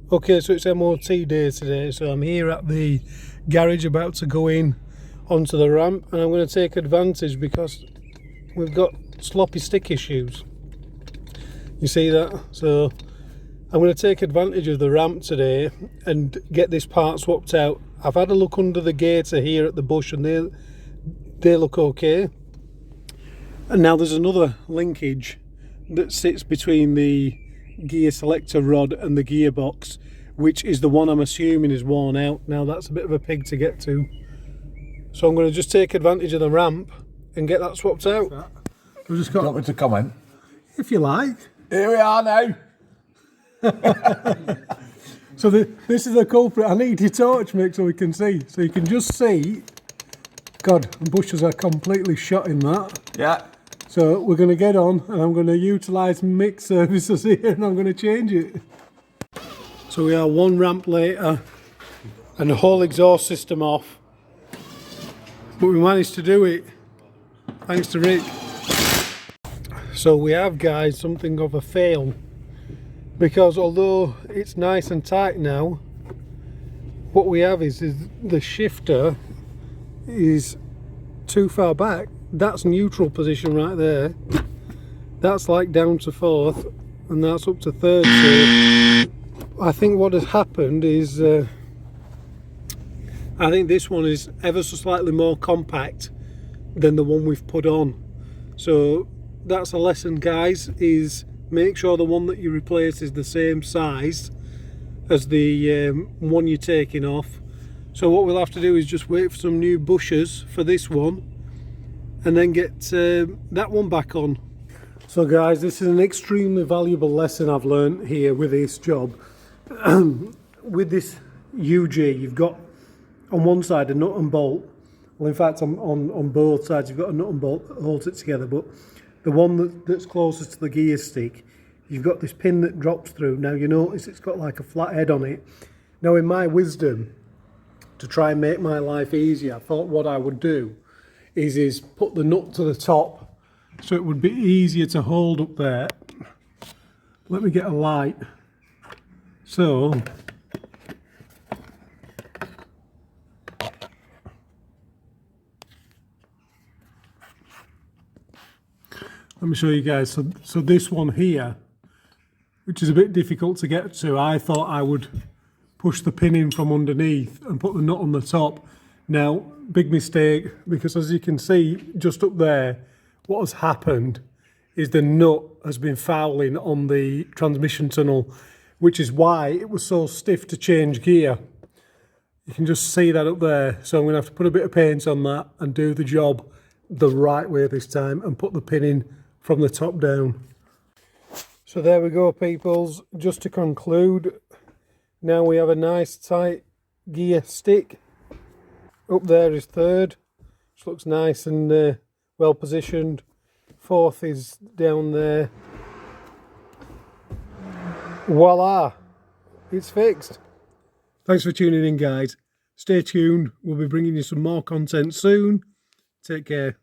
Okay, so it's MOT day today, so I'm here at the garage about to go in onto the ramp, and I'm going to take advantage because we've got sloppy stick issues. You see that? So I'm going to take advantage of the ramp today and get this part swapped out. I've had a look under the gator here at the bush and they look okay. And now there's another linkage that sits between the gear selector rod and the gearbox, which is the one I'm assuming is worn out. Now that's a bit of a pig to get to, so I'm going to just take advantage of the ramp and get that swapped out. We've just got... Want me to comment? If you like. Here we are now. So this is the culprit. I need your torch, Mick, so we can see. So you can just see. God, the bushes are completely shot in that. Yeah. So we're going to get on, and I'm going to utilise Mick services here, and I'm going to change it. So we are one ramp later, and the whole exhaust system off. But we managed to do it, thanks to Rick. So we have, guys, something of a fail. Because although it's nice and tight now, what we have is the shifter is too far back. That's neutral position right there. That's like down to fourth, and that's up to third. So I think what has happened is I think this one is ever so slightly more compact than the one we've put on. So that's a lesson, guys, is make sure the one that you replace is the same size as the one you're taking off. So what we'll have to do is just wait for some new bushes for this one and then get that one back on. So guys, this is an extremely valuable lesson I've learned here with this job. With this UG, you've got on one side a nut and bolt. Well, in fact, on both sides you've got a nut and bolt that holds it together, but the one that's closest to the gear stick, you've got this pin that drops through. Now you notice it's got like a flat head on it. Now in my wisdom, to try and make my life easier, I thought what I would do is put the nut to the top so it would be easier to hold up there. Let me get a light. So let me show you guys. So this one here, which is a bit difficult to get to, I thought I would push the pin in from underneath and put the nut on the top. Now, big mistake, because as you can see just up there, what has happened is the nut has been fouling on the transmission tunnel, which is why it was so stiff to change gear. You can just see that up there. So I'm going to have to put a bit of paint on that and do the job the right way this time and put the pin in from the top down. So there we go, peoples. Just to conclude, now we have a nice tight gear stick. Up there is third, which looks nice and well positioned. Fourth is down there. Voila, it's fixed. Thanks for tuning in, guys. Stay tuned. We'll be bringing you some more content soon. Take care.